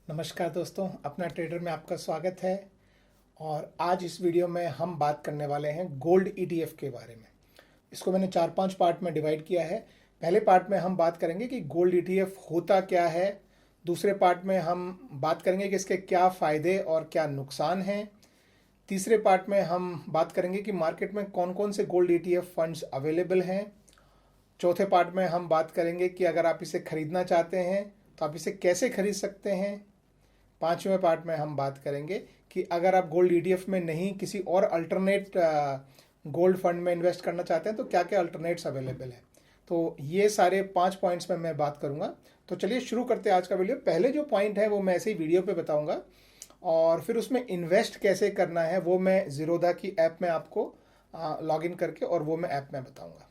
नमस्कार दोस्तों, अपना ट्रेडर में आपका स्वागत है। और आज इस वीडियो में हम बात करने वाले हैं गोल्ड ईटीएफ के बारे में। इसको मैंने 4-5 पार्ट में डिवाइड किया है। पहले पार्ट में हम बात करेंगे कि गोल्ड ईटीएफ होता क्या है। दूसरे पार्ट में हम बात करेंगे कि इसके क्या फ़ायदे और क्या नुकसान हैं। तीसरे पार्ट में हम बात करेंगे कि मार्केट में कौन कौन से गोल्ड ईटीएफ फंड्स अवेलेबल हैं। चौथे पार्ट में हम बात करेंगे कि अगर आप इसे खरीदना चाहते हैं तो आप इसे कैसे खरीद सकते हैं। पांचवें पार्ट में हम बात करेंगे कि अगर आप गोल्ड ईटीएफ में नहीं किसी और अल्टरनेट गोल्ड फंड में इन्वेस्ट करना चाहते हैं तो क्या क्या अल्टरनेट्स अवेलेबल है। तो ये सारे 5 पॉइंट्स में मैं बात करूंगा। तो चलिए शुरू करते हैं आज का वीडियो। पहले जो पॉइंट है वो मैं ऐसे ही वीडियो पे बताऊंगा, और फिर उसमें इन्वेस्ट कैसे करना है वो मैं ज़ीरोधा की ऐप में आपको लॉग इन करके और वो मैं ऐप में बताऊंगा।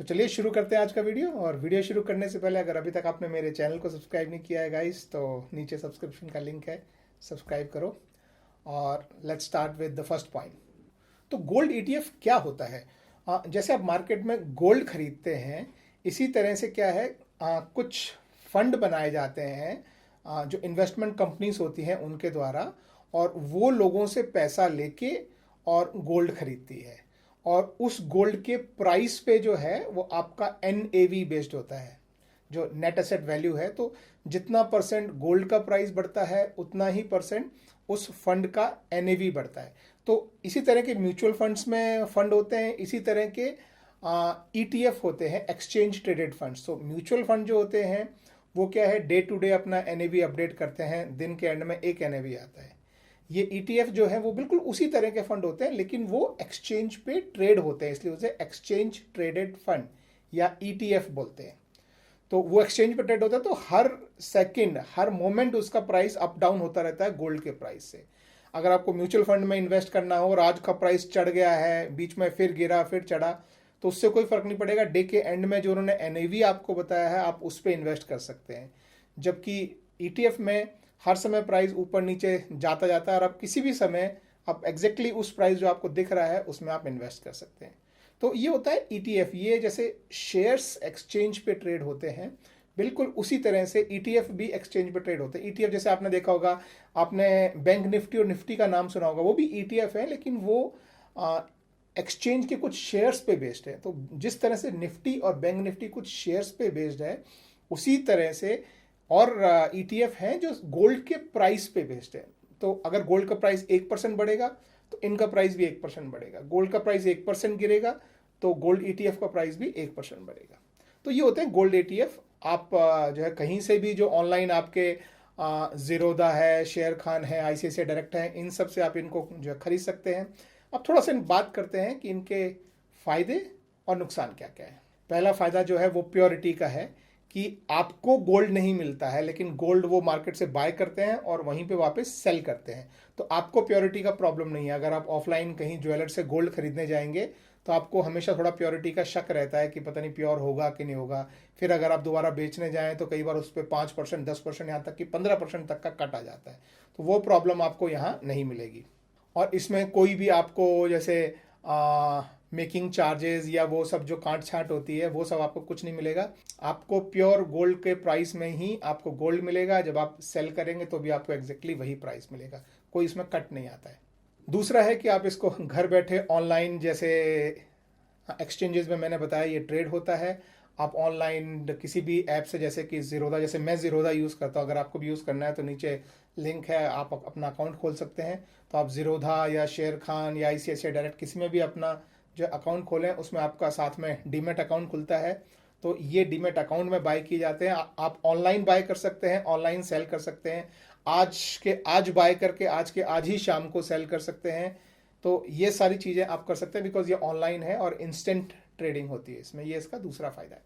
तो चलिए शुरू करते हैं आज का वीडियो। और वीडियो शुरू करने से पहले अगर अभी तक आपने मेरे चैनल को सब्सक्राइब नहीं किया है गाइस, तो नीचे सब्सक्रिप्शन का लिंक है, सब्सक्राइब करो। और let's start with the first point. तो गोल्ड ईटीएफ क्या होता है? जैसे आप मार्केट में गोल्ड खरीदते हैं, इसी तरह से क्या है, कुछ फंड बनाए जाते हैं जो इन्वेस्टमेंट कंपनीज होती हैं उनके द्वारा, और वो लोगों से पैसा लेके और गोल्ड खरीदती है। और उस गोल्ड के प्राइस पे जो है वो आपका NAV बेस्ड होता है, जो नेट एसेट वैल्यू है। तो जितना परसेंट गोल्ड का प्राइस बढ़ता है उतना ही परसेंट उस फंड का NAV बढ़ता है। तो इसी तरह के म्यूचुअल फंड्स में फंड होते हैं, इसी तरह के ETF होते हैं, एक्सचेंज ट्रेडेड फंड्स। तो म्यूचुअल फंड जो होते हैं वो क्या है, डे टू डे अपना NAV अपडेट करते हैं, दिन के एंड में एक NAV आता है। ये ETF जो है वो बिल्कुल उसी तरह के फंड होते हैं, लेकिन वो एक्सचेंज पे ट्रेड होते हैं, इसलिए उसे एक्सचेंज ट्रेडेड फंड या ETF बोलते हैं। तो वो एक्सचेंज पे ट्रेड होता है, तो हर सेकंड हर मोमेंट उसका प्राइस अप डाउन होता रहता है गोल्ड के प्राइस से। अगर आपको म्यूचुअल फंड में इन्वेस्ट करना हो और आज का प्राइस चढ़ गया है, बीच में फिर गिरा फिर चढ़ा, तो उससे कोई फर्क नहीं पड़ेगा। डे के एंड में जो उन्होंने NAV आपको बताया है आप उस पर इन्वेस्ट कर सकते हैं। जबकि ETF में हर समय प्राइस ऊपर नीचे जाता जाता है, और आप किसी भी समय आप एग्जैक्टली उस प्राइस जो आपको दिख रहा है उसमें आप इन्वेस्ट कर सकते हैं। तो ये होता है ETF। ये जैसे शेयर्स एक्सचेंज पे ट्रेड होते हैं, बिल्कुल उसी तरह से ETF भी एक्सचेंज पे ट्रेड होते हैं। ETF जैसे आपने देखा होगा, आपने बैंक निफ्टी और निफ्टी का नाम सुना होगा, वो भी ETF है, लेकिन वो एक्सचेंज के कुछ शेयर्स पे बेस्ड है। तो जिस तरह से निफ्टी और बैंक निफ्टी कुछ शेयर्स पे बेस्ड है, उसी तरह से और ETF हैं जो गोल्ड के प्राइस पे बेस्ड है। तो अगर गोल्ड का प्राइस 1% बढ़ेगा तो इनका प्राइस भी 1% बढ़ेगा। गोल्ड का प्राइस 1% गिरेगा तो गोल्ड ETF का प्राइस भी 1% बढ़ेगा। तो ये होते हैं गोल्ड ETF। आप जो है कहीं से भी, जो ऑनलाइन आपके ज़ीरोधा है, शेयर खान है, ICICI डायरेक्ट है, इन सब से आप इनको जो है खरीद सकते हैं। अब थोड़ा सा बात करते हैं कि इनके फ़ायदे और नुकसान क्या क्या है। पहला फ़ायदा जो है वो प्योरिटी का है, कि आपको गोल्ड नहीं मिलता है, लेकिन गोल्ड वो मार्केट से बाय करते हैं और वहीं पे वापस सेल करते हैं। तो आपको प्योरिटी का प्रॉब्लम नहीं है। अगर आप ऑफलाइन कहीं ज्वेलर से गोल्ड खरीदने जाएंगे तो आपको हमेशा थोड़ा प्योरिटी का शक रहता है कि पता नहीं प्योर होगा कि नहीं होगा। फिर अगर आप दोबारा बेचने जाएं तो कई बार उस पर 5%, 10%, यहाँ तक कि 15% तक का कट आ जाता है। तो वो प्रॉब्लम आपको यहाँ नहीं मिलेगी। और इसमें कोई भी आपको जैसे मेकिंग चार्जेस या वो सब जो काट छाट होती है वो सब आपको कुछ नहीं मिलेगा। आपको प्योर गोल्ड के प्राइस में ही आपको गोल्ड मिलेगा। जब आप सेल करेंगे तो भी आपको एग्जैक्टली वही प्राइस मिलेगा, कोई इसमें कट नहीं आता है। दूसरा है कि आप इसको घर बैठे ऑनलाइन, जैसे एक्सचेंजेस में मैंने बताया ये ट्रेड होता है। आप ऑनलाइन किसी भी ऐप से, जैसे कि ज़ीरोधा, जैसे मैं ज़ीरोधा यूज़ करता हूँ, अगर आपको भी यूज़ करना है तो नीचे लिंक है, आप अपना अकाउंट खोल सकते हैं। तो आप ज़ीरोधा या शेयर खान या ICICI डायरेक्ट किसी में भी अपना जो अकाउंट खोलें, उसमें आपका साथ में डीमेट अकाउंट खुलता है। तो ये डीमेट अकाउंट में बाय किए जाते हैं। आप ऑनलाइन बाय कर सकते हैं, ऑनलाइन सेल कर सकते हैं। आज के आज बाय करके आज के आज ही शाम को सेल कर सकते हैं। तो ये सारी चीज़ें आप कर सकते हैं, बिकॉज ये ऑनलाइन है और इंस्टेंट ट्रेडिंग होती है इसमें। ये इसका दूसरा फ़ायदा है।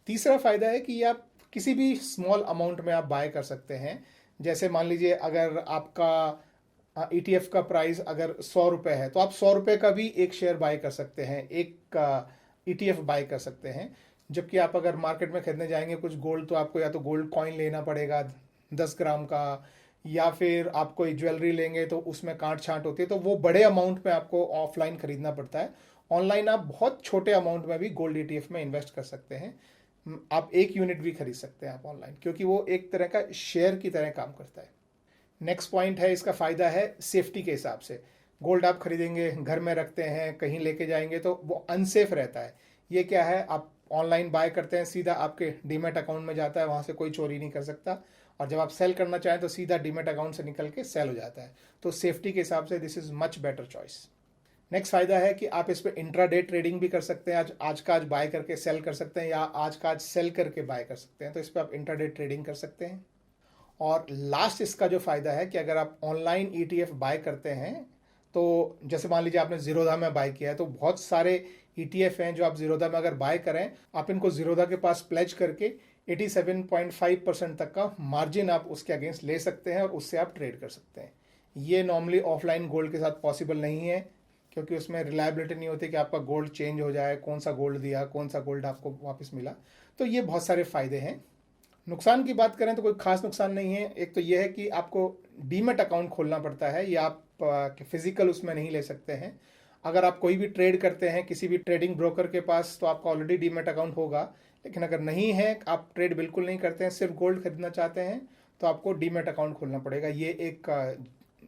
तीसरा फ़ायदा है कि आप किसी भी स्मॉल अमाउंट में आप बाय कर सकते हैं। जैसे मान लीजिए अगर आपका ETF का प्राइस अगर 100 रुपये है तो आप 100 रुपये का भी एक शेयर बाय कर सकते हैं, एक ETF बाय कर सकते हैं। जबकि आप अगर मार्केट में खरीदने जाएंगे कुछ गोल्ड, तो आपको या तो गोल्ड कॉइन लेना पड़ेगा 10 ग्राम का, या फिर आप कोई ज्वेलरी लेंगे तो उसमें काट छांट होती है। तो वो बड़े अमाउंट में आपको ऑफलाइन खरीदना पड़ता है। ऑनलाइन आप बहुत छोटे अमाउंट में भी गोल्ड ETF में इन्वेस्ट कर सकते हैं। आप 1 यूनिट भी खरीद सकते हैं आप ऑनलाइन, क्योंकि वो एक तरह का शेयर की तरह काम करता है। नेक्स्ट पॉइंट है, इसका फ़ायदा है सेफ्टी के हिसाब से। गोल्ड आप खरीदेंगे, घर में रखते हैं, कहीं लेके जाएंगे तो वो अनसेफ रहता है। ये क्या है, आप ऑनलाइन बाय करते हैं, सीधा आपके डीमैट अकाउंट में जाता है, वहाँ से कोई चोरी नहीं कर सकता। और जब आप सेल करना चाहें तो सीधा डीमैट अकाउंट से निकल के सेल हो जाता है। तो सेफ्टी के हिसाब से this is much better choice. Next फ़ायदा है कि आप इस पर इंट्राडे ट्रेडिंग भी कर सकते हैं। आज का आज बाय करके सेल कर सकते हैं, या आज का आज सेल करके बाय कर सकते हैं। तो इस पर आप इंट्राडे ट्रेडिंग कर सकते हैं। और लास्ट इसका जो फ़ायदा है कि अगर आप ऑनलाइन ETF बाय करते हैं, तो जैसे मान लीजिए आपने ज़ीरोधा में बाय किया है, तो बहुत सारे ETF हैं जो आप ज़ीरोधा में अगर बाय करें, आप इनको ज़ीरोधा के पास प्लेज करके 87.5% तक का मार्जिन आप उसके अगेंस्ट ले सकते हैं और उससे आप ट्रेड कर सकते हैं। ये नॉर्मली ऑफलाइन गोल्ड के साथ पॉसिबल नहीं है, क्योंकि उसमें रिलायबिलिटी नहीं होती कि आपका गोल्ड चेंज हो जाए, कौन सा गोल्ड दिया, कौन सा गोल्ड आपको वापस मिला। तो ये बहुत सारे फ़ायदे हैं। नुकसान की बात करें तो कोई खास नुकसान नहीं है। एक तो ये है कि आपको डीमैट अकाउंट खोलना पड़ता है, या आप फिजिकल उसमें नहीं ले सकते हैं। अगर आप कोई भी ट्रेड करते हैं किसी भी ट्रेडिंग ब्रोकर के पास, तो आपका ऑलरेडी डीमैट अकाउंट होगा। लेकिन अगर नहीं है, आप ट्रेड बिल्कुल नहीं करते हैं, सिर्फ गोल्ड खरीदना चाहते हैं, तो आपको डीमैट अकाउंट खोलना पड़ेगा। ये एक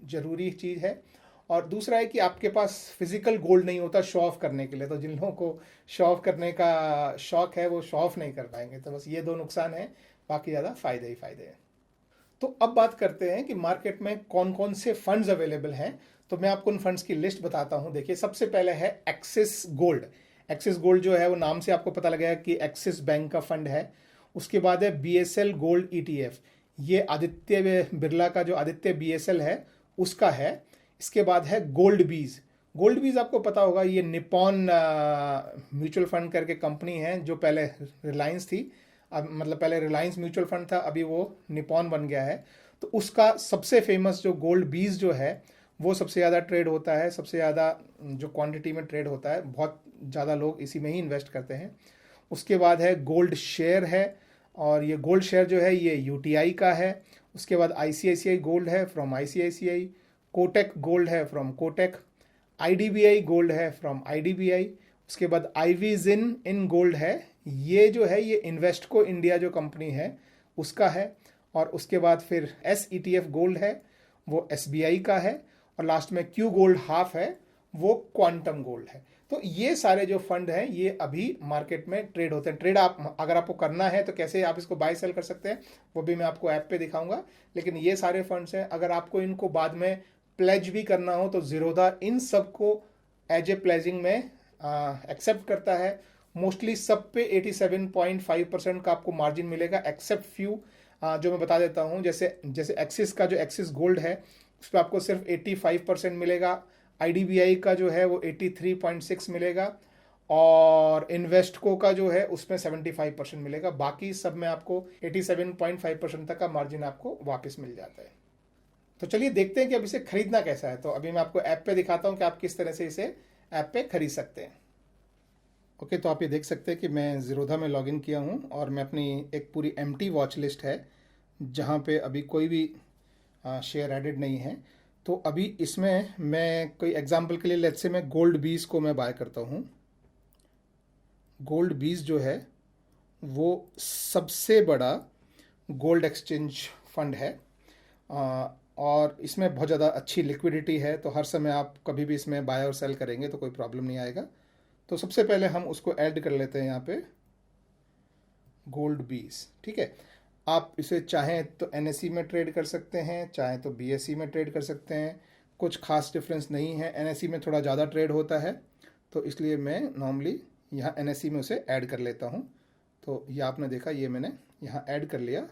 ज़रूरी चीज़ है। और दूसरा है कि आपके पास फिजिकल गोल्ड नहीं होता शो ऑफ करने के लिए, तो जिन लोगों को शो ऑफ करने का शौक है वो शो ऑफ नहीं कर पाएंगे। तो बस ये 2 नुकसान हैं, बाकी ज़्यादा फ़ायदे ही फ़ायदे हैं। तो अब बात करते हैं कि मार्केट में कौन कौन से फंड्स अवेलेबल हैं। तो मैं आपको उन फंड्स की लिस्ट बताता हूं। देखिए, सबसे पहले है एक्सिस गोल्ड। एक्सिस गोल्ड जो है वो नाम से आपको पता लगेगा कि एक्सिस बैंक का फंड है। उसके बाद है BSL गोल्ड ETF, ये आदित्य बिरला का जो आदित्य BSL है उसका है। इसके बाद है गोल्ड बीज। गोल्ड बीज आपको पता होगा, ये निपॉन म्यूचुअल फंड करके कंपनी है, जो पहले रिलायंस थी। अब मतलब पहले रिलायंस म्यूचुअल फंड था, अभी वो निपॉन बन गया है। तो उसका सबसे फेमस जो गोल्ड बीज जो है वो सबसे ज़्यादा ट्रेड होता है, सबसे ज़्यादा जो क्वांटिटी में ट्रेड होता है, बहुत ज़्यादा लोग इसी में ही इन्वेस्ट करते हैं। उसके बाद है गोल्ड शेयर है, और ये गोल्ड शेयर जो है ये UTI का है। उसके बाद ICICI गोल्ड है फ्रॉम ICICI, कोटेक गोल्ड है फ्रॉम कोटेक, IDBI गोल्ड है फ्रॉम IDBI। उसके बाद IVZIN इन गोल्ड है, ये जो है ये इन्वेस्टको इंडिया जो कंपनी है उसका है। और उसके बाद फिर SETF गोल्ड है, वो SBI का है। और लास्ट में Q गोल्ड हाफ है, वो क्वांटम गोल्ड है। तो ये सारे जो फंड हैं ये अभी मार्केट में ट्रेड होते हैं। ट्रेड आप अगर आपको करना है तो कैसे आप इसको बाय सेल कर सकते हैं वो भी मैं आपको ऐप पे दिखाऊंगा। लेकिन ये सारे फंड्स हैं, अगर आपको इनको बाद में प्लेज भी करना हो तो ज़ीरोधा इन सबको एज ए प्लेजिंग में एक्सेप्ट करता है। मोस्टली सब पे 87.5% का आपको मार्जिन मिलेगा, एक्सेप्ट फ्यू जो मैं बता देता हूँ। जैसे जैसे एक्सिस का जो एक्सिस गोल्ड है उस पर आपको सिर्फ 85% मिलेगा। IDBI का जो है वो 83.6 मिलेगा, और इन्वेस्टको का जो है उसमें 75% मिलेगा। बाकी सब में आपको 87.5% तक का मार्जिन आपको वापस मिल जाता है। तो चलिए देखते हैं कि अब इसे खरीदना कैसा है। तो अभी मैं आपको ऐप पे दिखाता हूँ कि आप किस तरह से इसे ऐप पे खरीद सकते हैं। ओके, तो आप ये देख सकते हैं कि मैं ज़ीरोधा में लॉगिन किया हूँ, और मैं अपनी एक पूरी एम्प्टी वॉच लिस्ट है जहाँ पे अभी कोई भी शेयर एडेड नहीं है। तो अभी इसमें मैं कोई एग्जांपल के लिए लेट्स से मैं गोल्ड बीज को मैं बाय करता हूँ। गोल्ड बीज जो है वो सबसे बड़ा गोल्ड एक्सचेंज फंड है, और इसमें बहुत ज़्यादा अच्छी लिक्विडिटी है। तो हर समय आप कभी भी इसमें बाय और सेल करेंगे तो कोई प्रॉब्लम नहीं आएगा। तो सबसे पहले हम उसको ऐड कर लेते हैं यहाँ पे, गोल्ड बीज। ठीक है, आप इसे चाहें तो NSE में ट्रेड कर सकते हैं, चाहें तो BSE में ट्रेड कर सकते हैं, कुछ खास डिफरेंस नहीं है। NSE में थोड़ा ज़्यादा ट्रेड होता है, तो इसलिए मैं नॉर्मली यहाँ NSE में उसे ऐड कर लेता हूँ। तो ये आपने देखा, ये मैंने यहाँ ऐड कर लिया,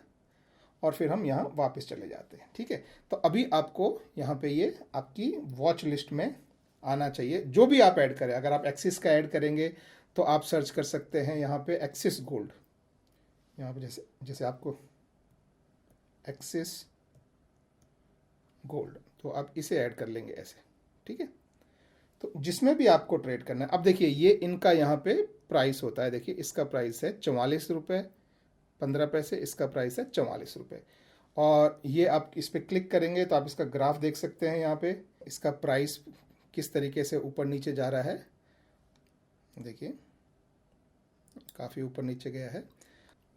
और फिर हम यहाँ वापस चले जाते हैं। ठीक है, तो अभी आपको यहाँ पे ये आपकी वॉच लिस्ट में आना चाहिए, जो भी आप ऐड करें। अगर आप एक्सिस का ऐड करेंगे तो आप सर्च कर सकते हैं यहाँ पे एक्सिस गोल्ड। यहाँ पे जैसे जैसे आपको एक्सिस गोल्ड, तो आप इसे ऐड कर लेंगे ऐसे। ठीक है, तो जिसमें भी आपको ट्रेड करना है। अब देखिए, ये इनका यहाँ पे प्राइस होता है। देखिए, इसका प्राइस है 44 रुपये 15 पैसे, इसका प्राइस है 44 रुपये। और ये आप इस पर क्लिक करेंगे तो आप इसका ग्राफ देख सकते हैं। यहाँ पे इसका प्राइस किस तरीके से ऊपर नीचे जा रहा है, देखिए काफ़ी ऊपर नीचे गया है।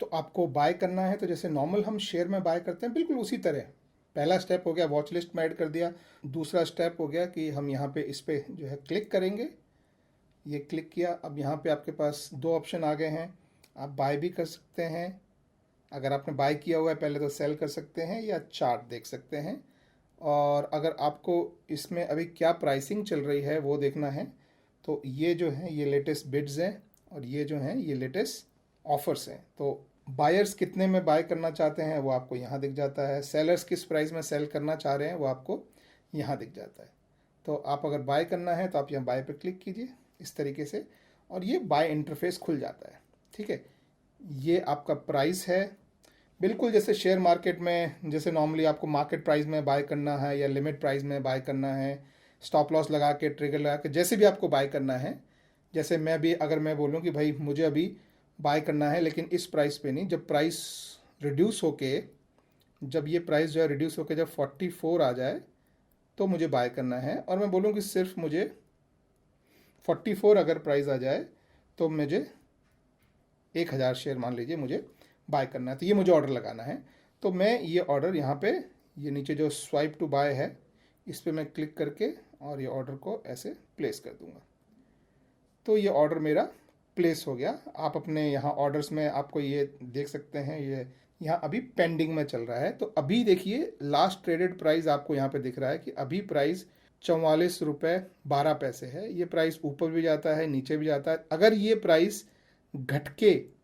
तो आपको बाय करना है तो जैसे नॉर्मल हम शेयर में बाय करते हैं बिल्कुल उसी तरह पहला स्टेप हो गया वॉच लिस्ट में ऐड कर दिया। दूसरा स्टेप हो गया कि हम यहाँ पे इस पर जो है क्लिक करेंगे, ये क्लिक किया। अब यहाँ पे आपके पास दो ऑप्शन आ गए हैं, आप बाय भी कर सकते हैं, अगर आपने बाय किया हुआ है पहले तो सेल कर सकते हैं या चार्ट देख सकते हैं। और अगर आपको इसमें अभी क्या प्राइसिंग चल रही है वो देखना है तो ये जो है ये लेटेस्ट बिड्स हैं और ये जो हैं ये लेटेस्ट ऑफर्स हैं। तो बायर्स कितने में बाय करना चाहते हैं वो आपको यहाँ दिख जाता है, सेलर्स किस प्राइस में सेल करना चाह रहे हैं वो आपको यहाँ दिख जाता है। तो आप अगर बाय करना है तो आप यहाँ बाय पे क्लिक कीजिए इस तरीके से और ये बाय इंटरफेस खुल जाता है। ठीक है, ये आपका प्राइस है बिल्कुल जैसे शेयर मार्केट में जैसे नॉर्मली आपको मार्केट प्राइस में बाय करना है या लिमिट प्राइस में बाय करना है, स्टॉप लॉस लगा के ट्रिगर लगा के जैसे भी आपको बाय करना है। जैसे मैं भी अगर मैं बोलूँ कि भाई मुझे अभी बाय करना है लेकिन इस प्राइस पे नहीं, जब प्राइस रिड्यूस होके जब ये प्राइस जो है रिड्यूस होके जब 44 आ जाए तो मुझे बाय करना है। और मैं बोलूँ कि सिर्फ मुझे 44 अगर प्राइस आ जाए तो मुझे 1000 शेयर मान लीजिए मुझे बाय करना है, तो ये मुझे ऑर्डर लगाना है। तो मैं ये ऑर्डर यहाँ पे ये नीचे जो स्वाइप टू बाय है इस पर मैं क्लिक करके और ये ऑर्डर को ऐसे प्लेस कर दूंगा तो ये ऑर्डर मेरा प्लेस हो गया। आप अपने यहाँ ऑर्डर्स में आपको ये देख सकते हैं, ये यहाँ अभी पेंडिंग में चल रहा है। तो अभी देखिए लास्ट ट्रेडेड प्राइस आपको यहाँ पे दिख रहा है कि अभी प्राइस 44 रुपये 12 पैसे है। ये प्राइस ऊपर भी जाता है नीचे भी जाता है। अगर ये प्राइस घट के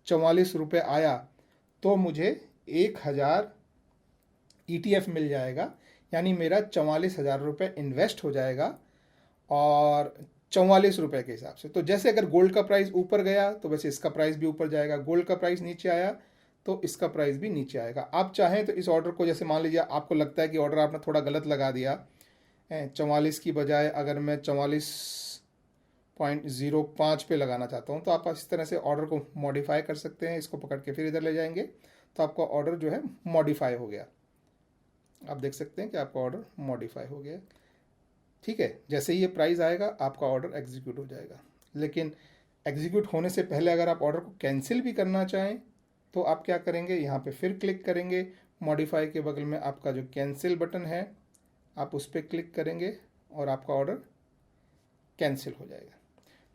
44 रुपये आया तो मुझे 1000 ETF मिल जाएगा, यानी मेरा 44,000 रुपये इन्वेस्ट हो जाएगा और 44 रुपये के हिसाब से। तो जैसे अगर गोल्ड का प्राइस ऊपर गया तो वैसे इसका प्राइस भी ऊपर जाएगा, गोल्ड का प्राइस नीचे आया तो इसका प्राइस भी नीचे आएगा। आप चाहें तो इस ऑर्डर को जैसे मान लीजिए आपको लगता है कि ऑर्डर आपने थोड़ा गलत लगा दिया, 44 की बजाय अगर मैं 44.05 पे लगाना चाहता हूँ तो आप इस तरह से ऑर्डर को मॉडिफाई कर सकते हैं। इसको पकड़ के फिर इधर ले जाएंगे तो आपका ऑर्डर जो है मॉडिफाई हो गया। आप देख सकते हैं कि आपका ऑर्डर मॉडिफाई हो गया। ठीक है, जैसे ही ये प्राइस आएगा आपका ऑर्डर एग्जीक्यूट हो जाएगा। लेकिन एग्जीक्यूट होने से पहले अगर आप ऑर्डर को कैंसिल भी करना चाहें तो आप क्या करेंगे, यहाँ पे फिर क्लिक करेंगे, मॉडिफाई के बगल में आपका जो कैंसिल बटन है आप उस पर क्लिक करेंगे और आपका ऑर्डर कैंसिल हो जाएगा।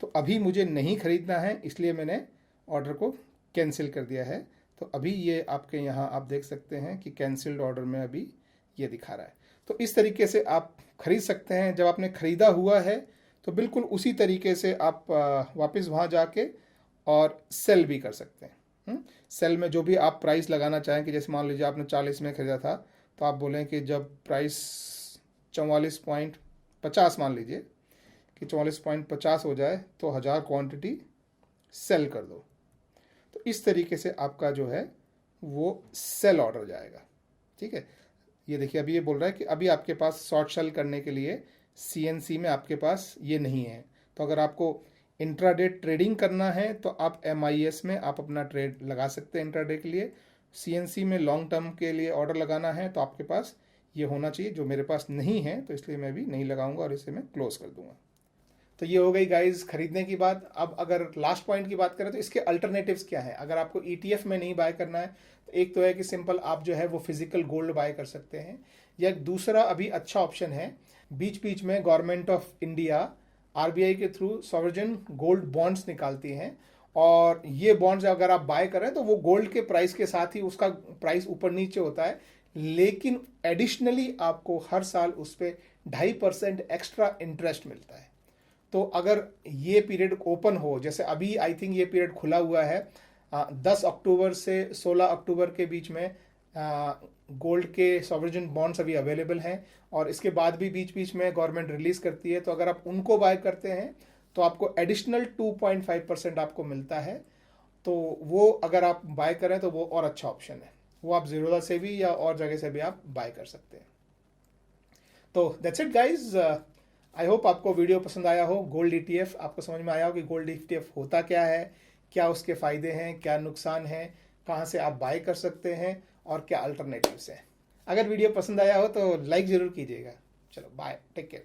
तो अभी मुझे नहीं खरीदना है इसलिए मैंने ऑर्डर को कैंसिल कर दिया है। तो अभी ये आपके यहाँ आप देख सकते हैं कि कैंसिल्ड ऑर्डर में अभी ये दिखा रहा है। तो इस तरीके से आप खरीद सकते हैं। जब आपने ख़रीदा हुआ है तो बिल्कुल उसी तरीके से आप वापस वहाँ जाके और सेल भी कर सकते हैं। सेल में जो भी आप प्राइस लगाना चाहें कि जैसे मान लीजिए आपने 40 में ख़रीदा था तो आप बोलें कि जब प्राइस 44.50 मान लीजिए कि 44.50 हो जाए तो 1000 क्वांटिटी सेल कर दो। तो इस तरीके से आपका जो है वो सेल ऑर्डर जाएगा। ठीक है, ये देखिए अभी ये बोल रहा है कि अभी आपके पास शॉर्ट सेल करने के लिए CNC में आपके पास ये नहीं है। तो अगर आपको इंट्राडे ट्रेडिंग करना है तो आप MIS में आप अपना ट्रेड लगा सकते हैं इंट्राडे के लिए। CNC में लॉन्ग टर्म के लिए ऑर्डर लगाना है तो आपके पास ये होना चाहिए, जो मेरे पास नहीं है तो इसलिए मैं भी नहीं लगाऊंगा और इसे मैं क्लोज कर दूंगा। तो ये हो गई गाइज खरीदने की बात। अब अगर लास्ट पॉइंट की बात करें तो इसके अल्टरनेटिव्स क्या है। अगर आपको ETF में नहीं बाय करना है तो एक तो है कि सिंपल आप जो है वो फिजिकल गोल्ड बाय कर सकते हैं, या दूसरा अभी अच्छा ऑप्शन है, बीच बीच में गवर्नमेंट ऑफ इंडिया RBI के थ्रू सॉवरेन गोल्ड बॉन्ड्स निकालती हैं और ये बॉन्ड्स अगर आप बाय करें तो वो गोल्ड के प्राइस के साथ ही उसका प्राइस ऊपर नीचे होता है, लेकिन एडिशनली आपको हर साल उस पर 2.5% एक्स्ट्रा इंटरेस्ट मिलता है। तो अगर ये पीरियड ओपन हो, जैसे अभी आई थिंक ये पीरियड खुला हुआ है 10 अक्टूबर से 16 अक्टूबर के बीच में गोल्ड के सॉवरेन बॉन्ड्स अभी अवेलेबल हैं और इसके बाद भी बीच बीच में गवर्नमेंट रिलीज करती है। तो अगर आप उनको बाय करते हैं तो आपको एडिशनल 2.5% आपको मिलता है। तो वो अगर आप बाय करें तो वो और अच्छा ऑप्शन है, वो आप ज़ीरोधा से भी या और जगह से भी आप बाय कर सकते हैं। तो that's it guys, I hope आपको वीडियो पसंद आया हो। गोल्ड ETF आपको समझ में आया हो कि गोल्ड ETF होता क्या है, क्या उसके फ़ायदे हैं, क्या नुकसान हैं, कहाँ से आप बाय कर सकते हैं और क्या अल्टरनेटिव्स हैं। अगर वीडियो पसंद आया हो तो लाइक ज़रूर कीजिएगा। चलो बाय, टेक केयर।